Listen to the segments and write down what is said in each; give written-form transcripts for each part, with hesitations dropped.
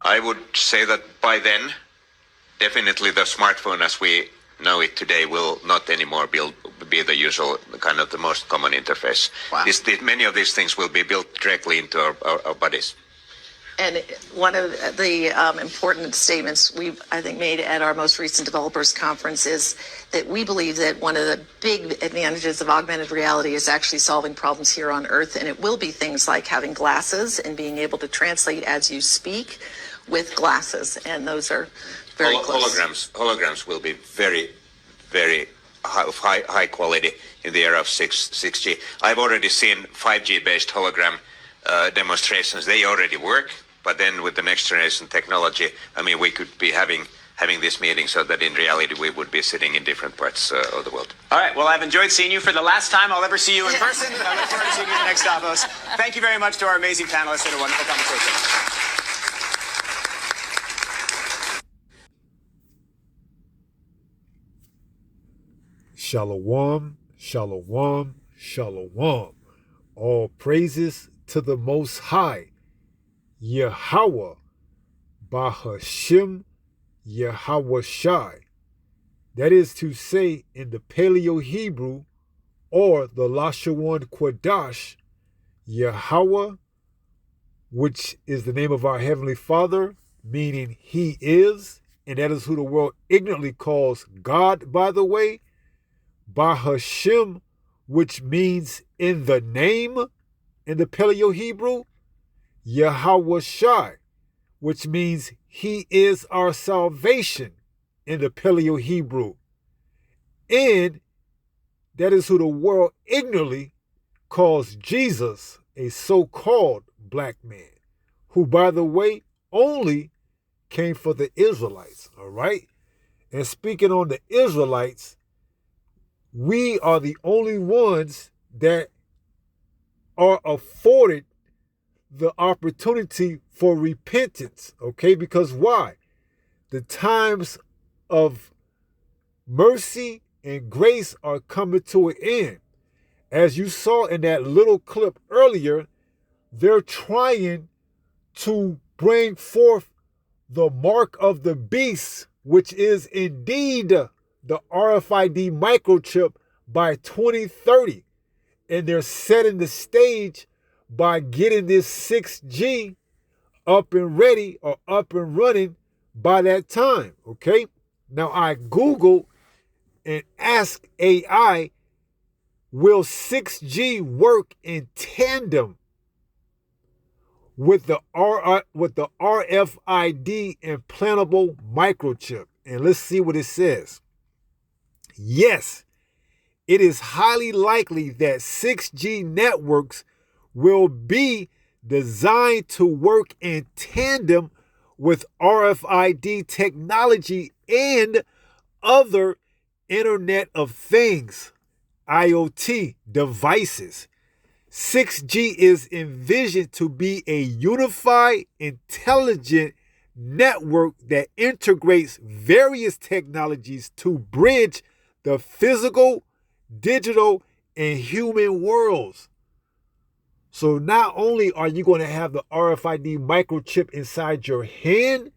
I would say that by then, definitely the smartphone as we know it today will not anymore be the usual kind of the most common interface. Wow. Many of these things will be built directly into our bodies. And one of the important statements we've, I think, made at our most recent developers conference is that we believe that one of the big advantages of augmented reality is actually solving problems here on Earth. And it will be things like having glasses and being able to translate as you speak with glasses. And those are very close. Holograms will be very, very high quality in the era of 6G. I've already seen 5G based hologram demonstrations. They already work. But then with the next generation technology, I mean, we could be having this meeting so that in reality we would be sitting in different parts of the world. All right. Well, I've enjoyed seeing you for the last time I'll ever see you in person. I look forward to seeing you at the next Davos. Thank you very much to our amazing panelists and a wonderful conversation. Shalom, shalom, shalom. All praises to the Most High, Yahweh, Bahashim, Yahweh Shai. That is to say, in the Paleo-Hebrew, or the Lashawan Quadash, Yahweh, which is the name of our Heavenly Father, meaning He is, and that is who the world ignorantly calls God, by the way. Bahashim, which means in the name, in the Paleo-Hebrew, Yahweh Shai, which means He is our salvation in the Paleo-Hebrew. And that is who the world ignorantly calls Jesus, a so-called black man, who, by the way, only came for the Israelites, all right? And speaking on the Israelites, we are the only ones that are afforded the opportunity for repentance, okay? Because why? The times of mercy and grace are coming to an end. As you saw in that little clip earlier, they're trying to bring forth the mark of the beast, which is indeed the RFID microchip by 2030. And they're setting the stage by getting this 6G up and ready or up and running by that time, okay? Now, I Googled and asked AI, will 6G work in tandem with the RFID implantable microchip? And let's see what it says. Yes, it is highly likely that 6G networks will be designed to work in tandem with RFID technology and other Internet of Things, IOT devices. 6G is envisioned to be a unified, intelligent network that integrates various technologies to bridge the physical, digital, and human worlds. So not only are you going to have the RFID microchip inside your hand,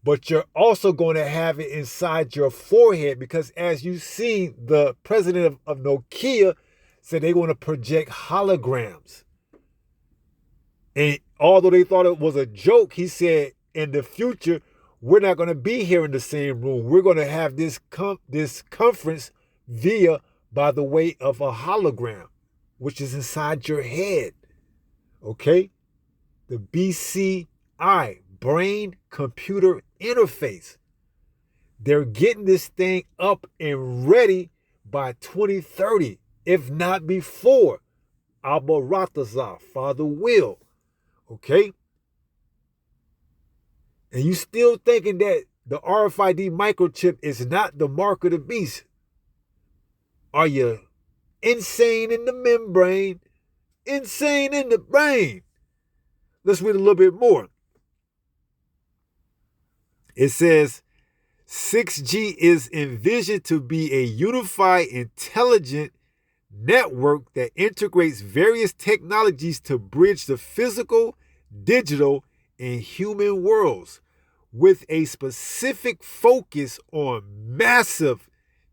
but you're also going to have it inside your forehead, because as you see, the president of Nokia said they're going to project holograms. And although they thought it was a joke, he said in the future, we're not going to be here in the same room. We're going to have this conference via by the way of a hologram, which is inside your head. Okay? The BCI, brain computer interface. They're getting this thing up and ready by 2030, if not before. Abba Ratazah, Father will. Okay? And you still thinking that the RFID microchip is not the mark of the beast? Are you insane in the membrane? Insane in the brain? Let's read a little bit more. It says, 6G is envisioned to be a unified, intelligent network that integrates various technologies to bridge the physical, digital, and human worlds. with a specific focus on massive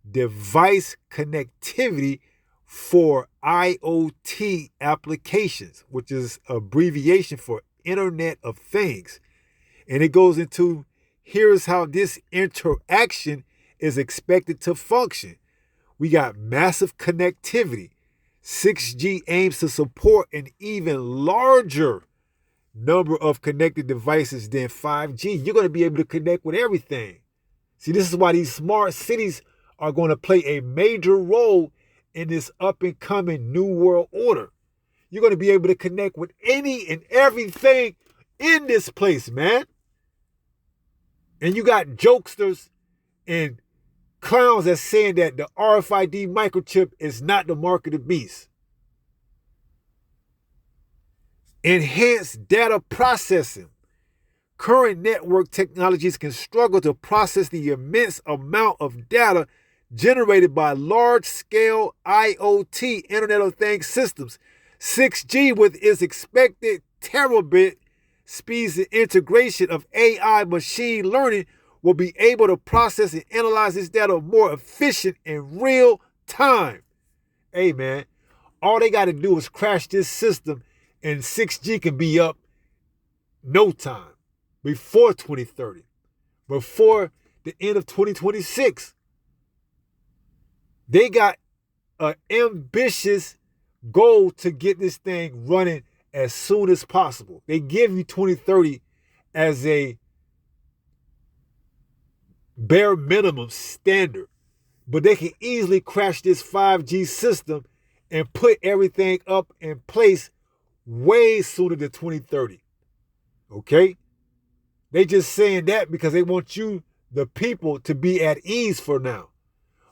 device connectivity for IOT applications, which is abbreviation for Internet of Things. And it goes into, here's how this interaction is expected to function. We got massive connectivity. 6G aims to support an even larger number of connected devices than 5G. You're going to be able to connect with everything. See, this is why these smart cities are going to play a major role in this up and coming new world order. You're going to be able to connect with any and everything in this place, man. And you got jokesters and clowns that's saying that the RFID microchip is not the mark of the beast. Enhanced data processing. Current network technologies can struggle to process the immense amount of data generated by large-scale IoT, Internet of Things systems. 6G, with its expected terabit speeds and integration of AI machine learning, will be able to process and analyze this data more efficient in real time. Hey, man, all they got to do is crash this system and 6G can be up no time, before 2030, before the end of 2026. They got an ambitious goal to get this thing running as soon as possible. They give you 2030 as a bare minimum standard, but they can easily crash this 5G system and put everything up in place way sooner than 2030. Okay? They just saying that because they want you, the people, to be at ease for now.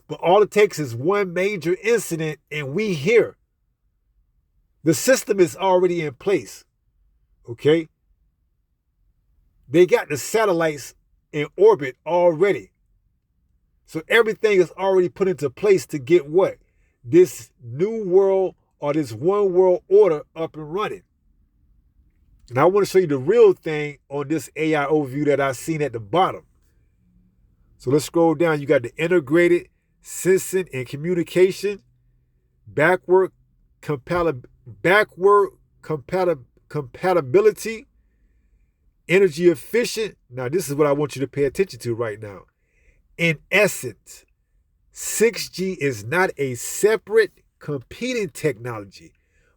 But all it takes is one major incident and we here. The system is already in place. Okay? They got the satellites in orbit already. So everything is already put into place to get what? This new world or this one world order up and running. And I want to show you the real thing on this AI overview that I've seen at the bottom. So let's scroll down. You got the integrated sensing and communication, backward compatibility, energy efficient. Now, this is what I want you to pay attention to right now. In essence, 6G is not a separate competing technology,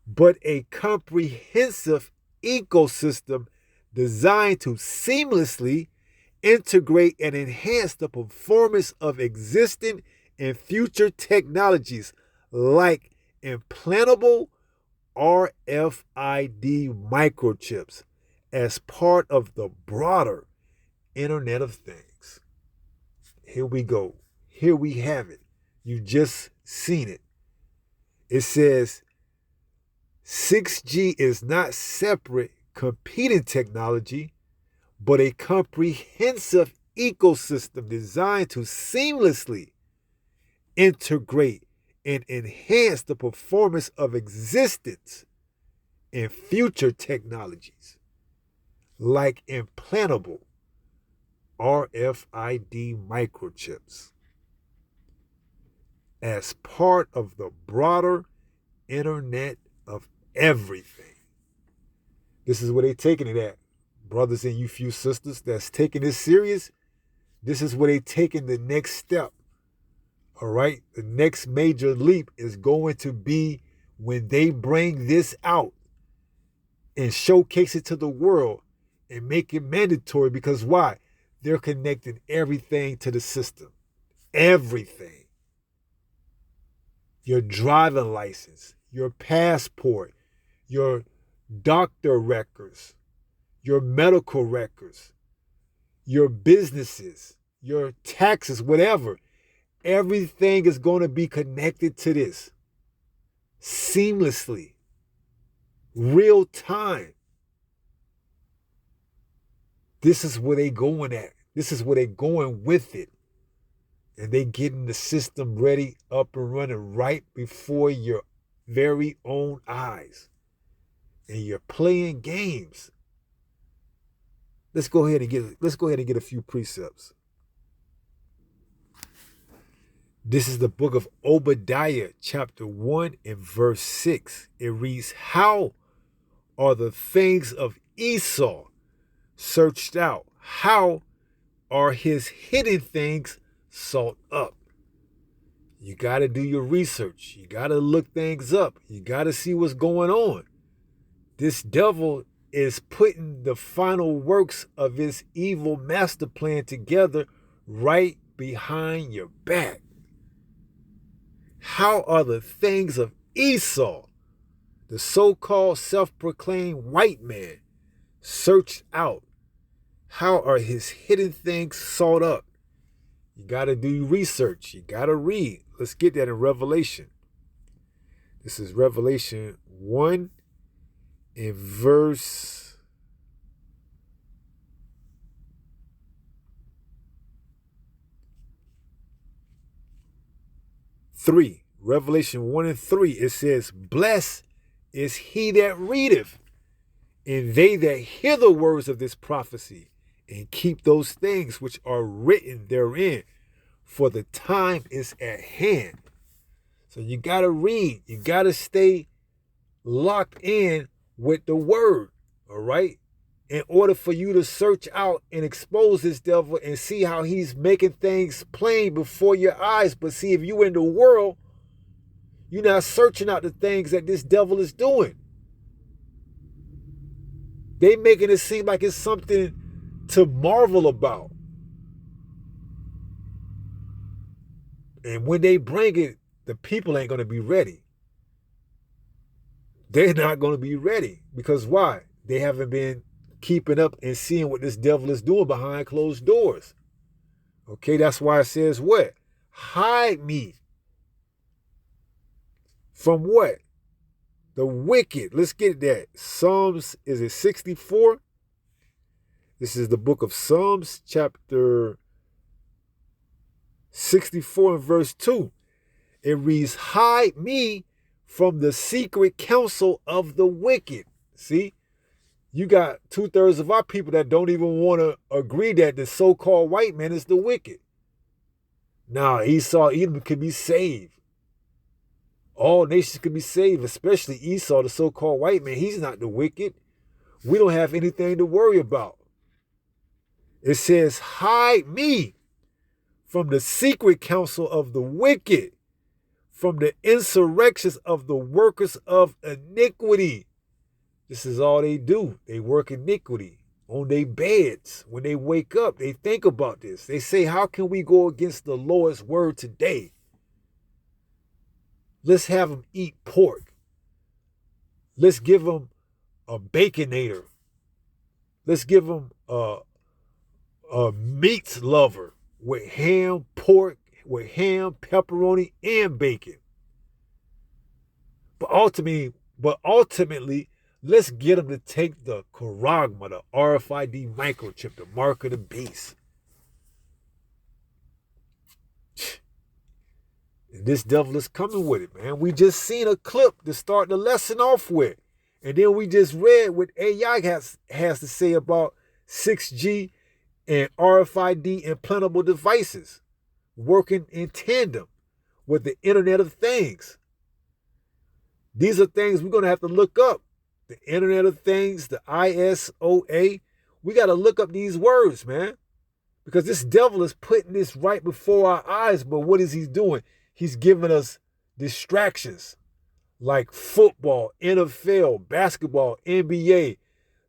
but a comprehensive ecosystem designed to seamlessly integrate and enhance the performance of existing and future technologies like implantable RFID microchips as part of the broader Internet of Things. Here we go. Here we have it. You just seen it. It says 6G is not separate competing technology, but a comprehensive ecosystem designed to seamlessly integrate and enhance the performance of existence and future technologies like implantable RFID microchips as part of the broader Internet of Everything. This is where they're taking it at. Brothers and you few sisters that's taking this serious, this is where they're taking the next step. All right? The next major leap is going to be when they bring this out and showcase it to the world and make it mandatory. Because why? They're connecting everything to the system. Everything. Your driving license, your passport, your doctor records, your medical records, your businesses, your taxes, whatever. Everything is going to be connected to this seamlessly, real time. This is where they going at. This is where they going with it. And they getting the system ready, up and running right before your very own eyes. And you're playing games. Let's go ahead and get a few precepts. This is the book of Obadiah, chapter 1 and verse 6. It reads, "How are the things of Esau searched out? How are his hidden things sought up?" You got to do your research. You got to look things up. You got to see what's going on. This devil is putting the final works of his evil master plan together right behind your back. How are the things of Esau, the so-called self-proclaimed white man, searched out? How are his hidden things sought up? You got to do research. You got to read. Let's get that in Revelation. This is Revelation 1 and verse 3. Revelation 1 and 3. It says, "Blessed is he that readeth, and they that hear the words of this prophecy, and keep those things which are written therein, for the time is at hand." So you got to read. You got to stay locked in with the word, all right? In order for you to search out and expose this devil and see how he's making things plain before your eyes. But see, if you in the world, you're not searching out the things that this devil is doing. They making it seem like it's something to marvel about. And when they bring it, the people ain't going to be ready. They're not going to be ready. Because why? They haven't been keeping up and seeing what this devil is doing behind closed doors. Okay, that's why it says what? Hide me. From what? The wicked. Let's get that. Psalms, is it 64? This is the book of Psalms, chapter 64 and verse 2. It reads, "Hide me from the secret counsel of the wicked." See, you got 2/3 of our people that don't even want to agree that the so-called white man is the wicked. Now, Edom could be saved. All nations could be saved, especially Esau, the so-called white man. He's not the wicked. We don't have anything to worry about. It says, "Hide me from the secret counsel of the wicked, from the insurrections of the workers of iniquity." This is all they do. They work iniquity on their beds. When they wake up, they think about this. They say, how can we go against the Lord's word today? Let's have them eat pork. Let's give them a baconator. Let's give them a meat lover with ham, pork, with ham, pepperoni, and bacon. But ultimately, let's get them to take the charagma, the RFID microchip, the mark of the beast. And this devil is coming with it, man. We just seen a clip to start the lesson off with. And then we just read what AI has to say about 6G and RFID implantable devices working in tandem with the Internet of Things. These are things we're going to have to look up. The Internet of Things, the ISOA. We got to look up these words, man. Because this devil is putting this right before our eyes. But what is he doing? He's giving us distractions like football, NFL, basketball, NBA,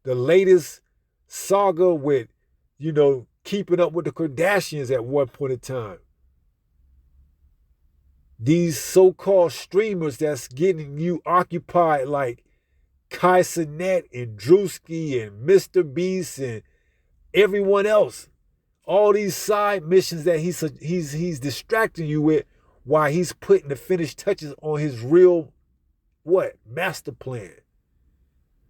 the latest saga with, keeping up with the Kardashians at one point in time. These so-called streamers that's getting you occupied like Kai Cenat and Drewski and Mr. Beast and everyone else. All these side missions that he's distracting you with while he's putting the finished touches on his real, master plan.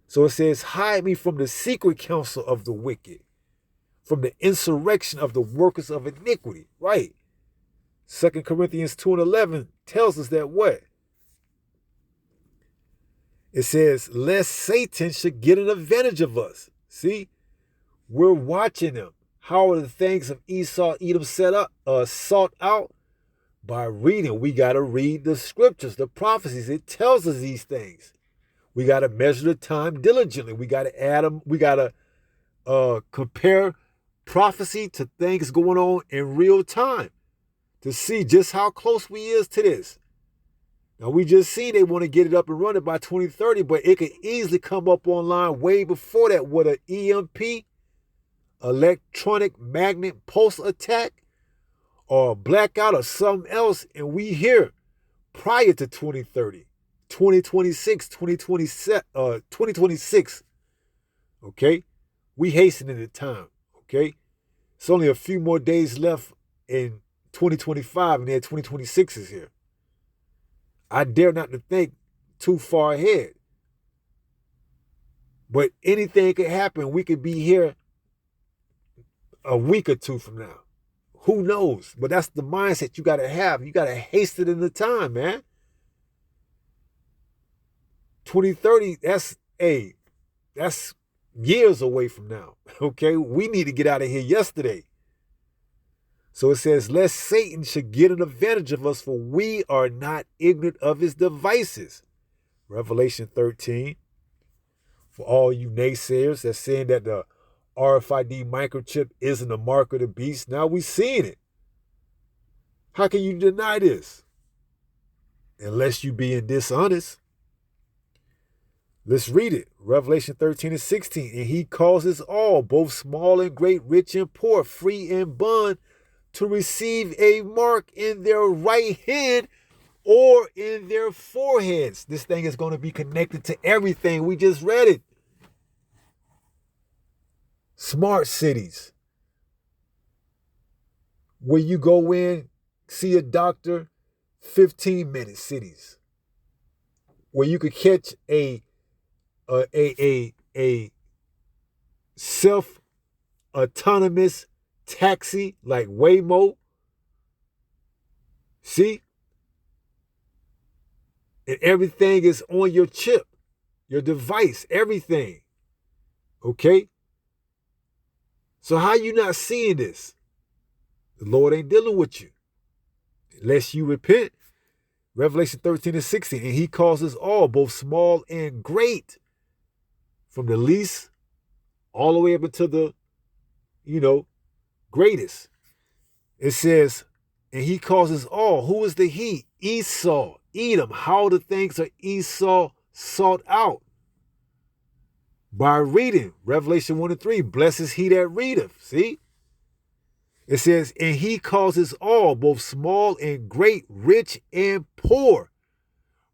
So it says, hide me from the secret counsel of the wicked, from the insurrection of the workers of iniquity. Right. 2 Corinthians 2 and 11 tells us that what? It says, lest Satan should get an advantage of us. See, We're watching them. How are the things of Esau, Edom sought out? By reading. We got to read the scriptures, the prophecies. It tells us these things. We got to measure the time diligently. We got to add them. We got to compare prophecy to things going on in real time to see just how close we is to this. Now, we just seen they want to get it up and running by 2030, but it could easily come up online way before that with an EMP, electronic magnet pulse attack, or a blackout or something else, and we here prior to 2030, 2026, 2026, okay? We hastening the time, okay? It's only a few more days left in 2025, and then 2026 is here. I dare not to think too far ahead. But anything could happen. We could be here a week or two from now. Who knows? But that's the mindset you got to have. You got to hasten in the time, man. 2030, that's years away from now. Okay? We need to get out of here yesterday. So it says, lest Satan should get an advantage of us, for we are not ignorant of his devices. Revelation 13. For all you naysayers that's saying that the RFID microchip isn't a mark of the beast, now we're seeing it. How can you deny this? Unless you being dishonest. Let's read it. Revelation 13 and 16. And he causes all, both small and great, rich and poor, free and bond, to receive a mark in their right hand or in their foreheads. This thing is going to be connected to everything. We just read it. Smart cities, where you go in, see a doctor, 15-minute cities, where you could catch a self-autonomous taxi like Waymo. See? And everything is on your chip, your device, everything. Okay? So how you not seeing this? The Lord ain't dealing with you unless you repent. Revelation 13 and 16. And he causes all, both small and great, from the least all the way up into the, greatest. It says, and he causes all. Who is the he? Esau, Edom. How the things of Esau sought out? By reading. Revelation 1 and 3. Blessed is he that readeth. See? It says, and he causes all, both small and great, rich and poor,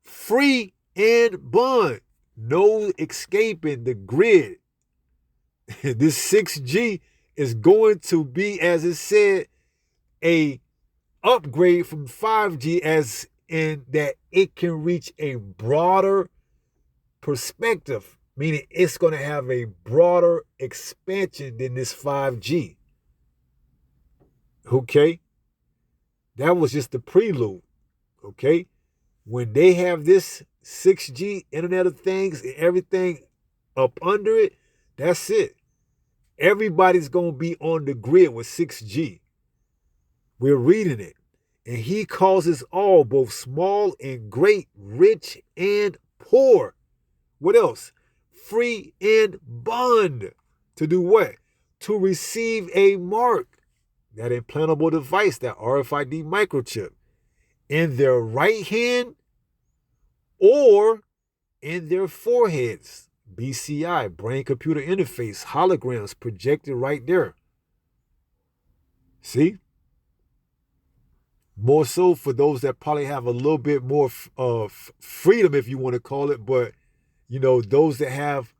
free and bond. No escaping the grid. This 6G is going to be, as it said, a upgrade from 5G, as in that it can reach a broader perspective, meaning it's going to have a broader expansion than this 5G. Okay? That was just the prelude. Okay? When they have this 6G, Internet of Things, and everything up under it, that's it. Everybody's going to be on the grid with 6G. We're reading it. And he causes all, both small and great, rich and poor. What else? Free and bond. To do what? To receive a mark. That implantable device, that RFID microchip, in their right hand or in their foreheads. BCI, brain computer interface, holograms projected right there. See? More so for those that probably have a little bit more freedom, if you want to call it, but those that have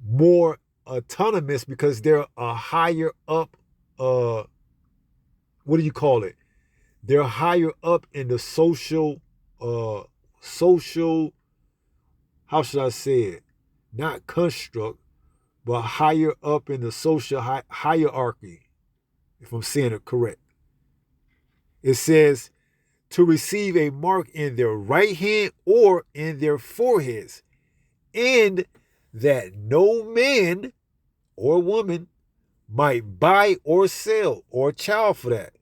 more autonomous because they're a higher up, what do you call it? They're higher up in the social, how should I say it? Not construct, but higher up in the social hierarchy, if I'm saying it correct. It says, to receive a mark in their right hand or in their foreheads, and that no man or woman might buy or sell, or a child for that,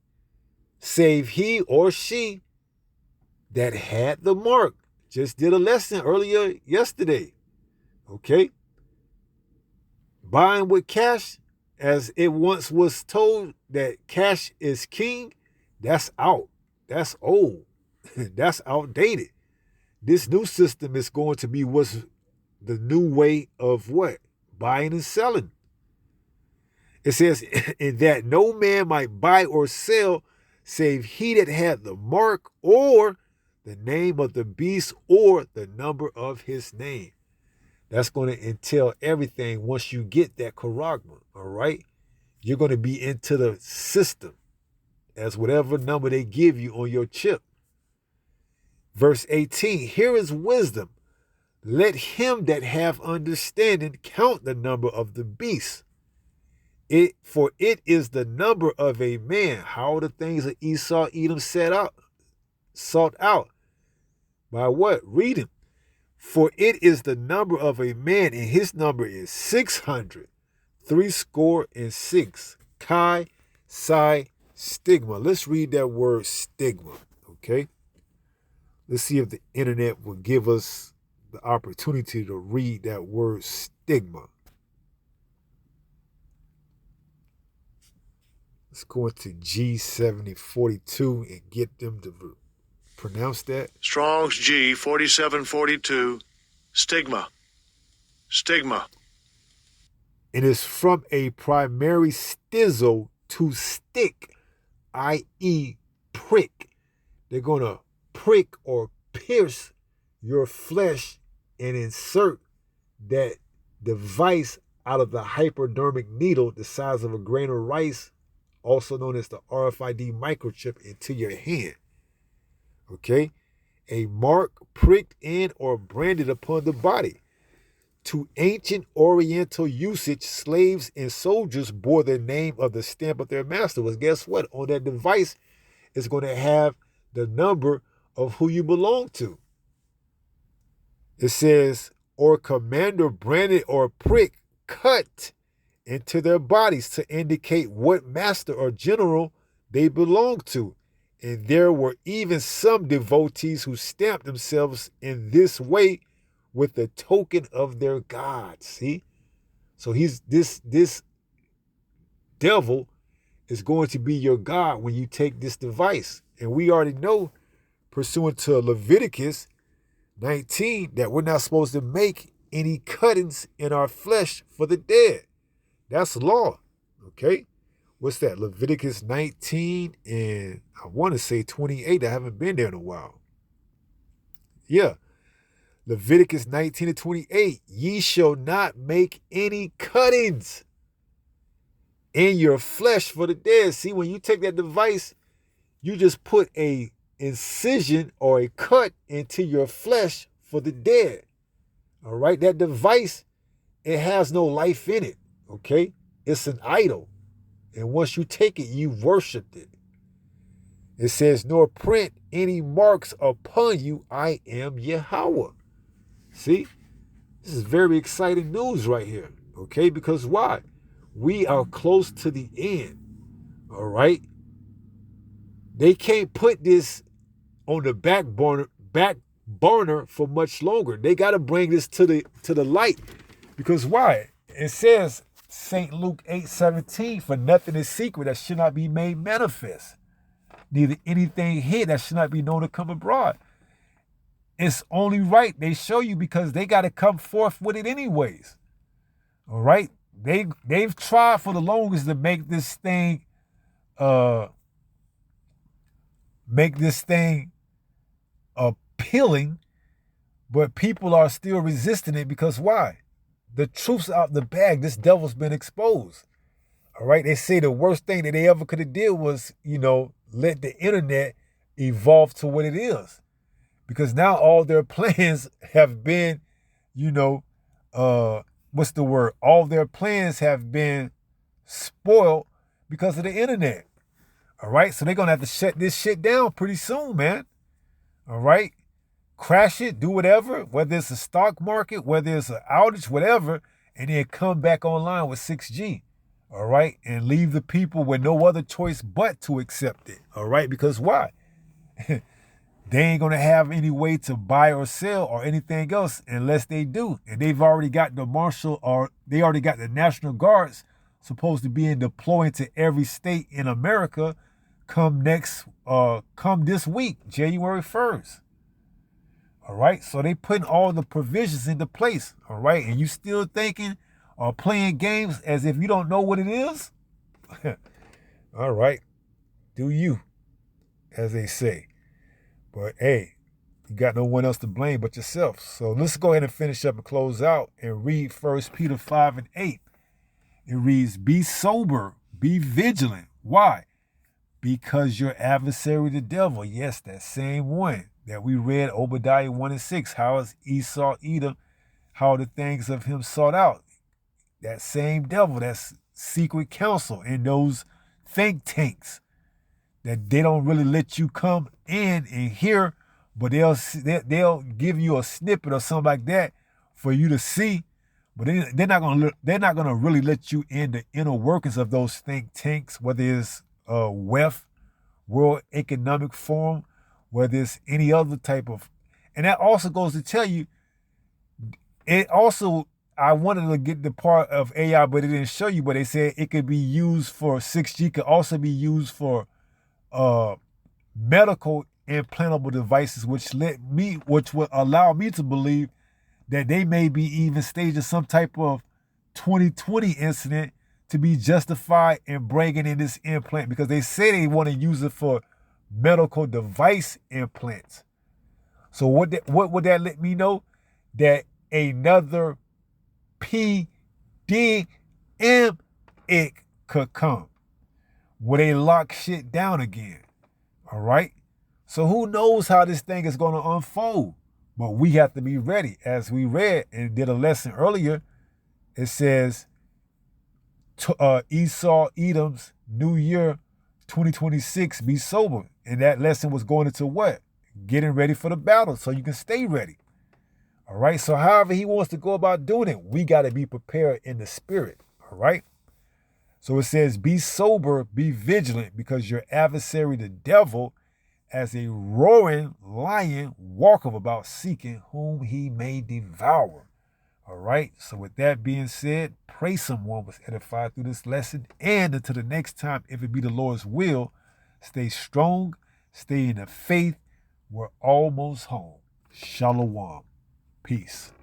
save he or she that had the mark. Just did a lesson earlier yesterday. Okay? Buying with cash, as it once was told that cash is king, that's out. That's old. That's outdated. This new system is going to be what's the new way of what? Buying and selling. It says, in that no man might buy or sell save he that had the mark or the name of the beast or the number of his name. That's going to entail everything once you get that charagma, all right? You're going to be into the system as whatever number they give you on your chip. Verse 18, here is wisdom. Let him that have understanding count the number of the beast. For it is the number of a man. How are the things that Esau, Edom sought out? By what? Reading. For it is the number of a man, and his number is 600, 66. Chi, psi, stigma. Let's read that word stigma, okay? Let's see if the internet will give us the opportunity to read that word stigma. Let's go into G7042 and get them to pronounce that. Strong's G 4742. Stigma. Stigma. And it's from a primary stizo to stick, i.e. prick. They're going to prick or pierce your flesh and insert that device out of the hypodermic needle the size of a grain of rice, also known as the Rfid microchip, into your hand. Okay? A mark pricked in or branded upon the body. To ancient Oriental usage, slaves and soldiers bore the name of the stamp of their master. Was guess what? On that device is going to have the number of who you belong to. It says, or commander branded or prick cut into their bodies to indicate what master or general they belong to. And there were even some devotees who stamped themselves in this way with the token of their God. See? So this devil is going to be your God when you take this device. And we already know, pursuant to Leviticus 19, that we're not supposed to make any cuttings in our flesh for the dead. That's law. Okay? What's that? Leviticus 19 and I want to say 28. I haven't been there in a while. Yeah. Leviticus 19 and 28. Ye shall not make any cuttings in your flesh for the dead. See, when you take that device, you just put a incision or a cut into your flesh for the dead. All right? That device, it has no life in it. Okay? It's an idol. And once you take it, you worshiped it. It says, nor print any marks upon you. I am Yahweh. See? This is very exciting news right here. Okay? Because why? We are close to the end. All right? They can't put this on the back burner for much longer. They got to bring this to the light. Because why? It says, St. Luke 8:17, for nothing is secret that should not be made manifest, neither anything hid that should not be known to come abroad. It's only right they show you because they got to come forth with it anyways. All right? They've tried for the longest to make this thing appealing, but people are still resisting it because why? The truth's out the bag. This devil's been exposed. All right? They say the worst thing that they ever could have did was, let the internet evolve to what it is. Because now all their plans have been, what's the word? All their plans have been spoiled because of the internet. All right? So they're going to have to shut this shit down pretty soon, man. All right? Crash it, do whatever, whether it's a stock market, whether it's an outage, whatever, and then come back online with 6G. All right, and leave the people with no other choice but to accept it. All right, because why? They ain't gonna have any way to buy or sell or anything else unless they do. And they've already got the marshal, or they already got the National Guards supposed to be deployed to every state in America come this week, January 1st. All right, so they putting all the provisions into place. All right, and you still thinking or playing games as if you don't know what it is? All right, do you, as they say. But hey, you got no one else to blame but yourself. So let's go ahead and finish up and close out and read 1 Peter 5 and 8. It reads, be sober, be vigilant. Why? Because your adversary, the devil, yes, that same one that we read, Obadiah 1 and 6, how is Esau, Edom, how the things of him sought out. That same devil, that's secret counsel in those think tanks that they don't really let you come in and hear, but they'll give you a snippet or something like that for you to see. But they're not gonna really let you in the inner workings of those think tanks, whether it's WEF, World Economic Forum, whether it's any other type of. And that also goes to tell you, it also, I wanted to get the part of AI, but it didn't show you, but they said it could be used for 6G, could also be used for medical implantable devices, which would allow me to believe that they may be even staging some type of 2020 incident to be justified in bringing in this implant, because they say they want to use it for medical device implants. So what would that let me know? That another pandemic could come, where they lock shit down again. All right? So who knows how this thing is going to unfold? But we have to be ready. As we read and did a lesson earlier, it says Esau, Edom's New Year 2026, be sober. And that lesson was going into what? Getting ready for the battle so you can stay ready. All right? So however he wants to go about doing it, we got to be prepared in the spirit. All right? So it says, be sober, be vigilant, because your adversary, the devil, as a roaring lion, walketh about seeking whom he may devour. All right. So with that being said, pray someone was edified through this lesson. And until the next time, if it be the Lord's will, stay strong, stay in the faith. We're almost home. Shalom. Peace.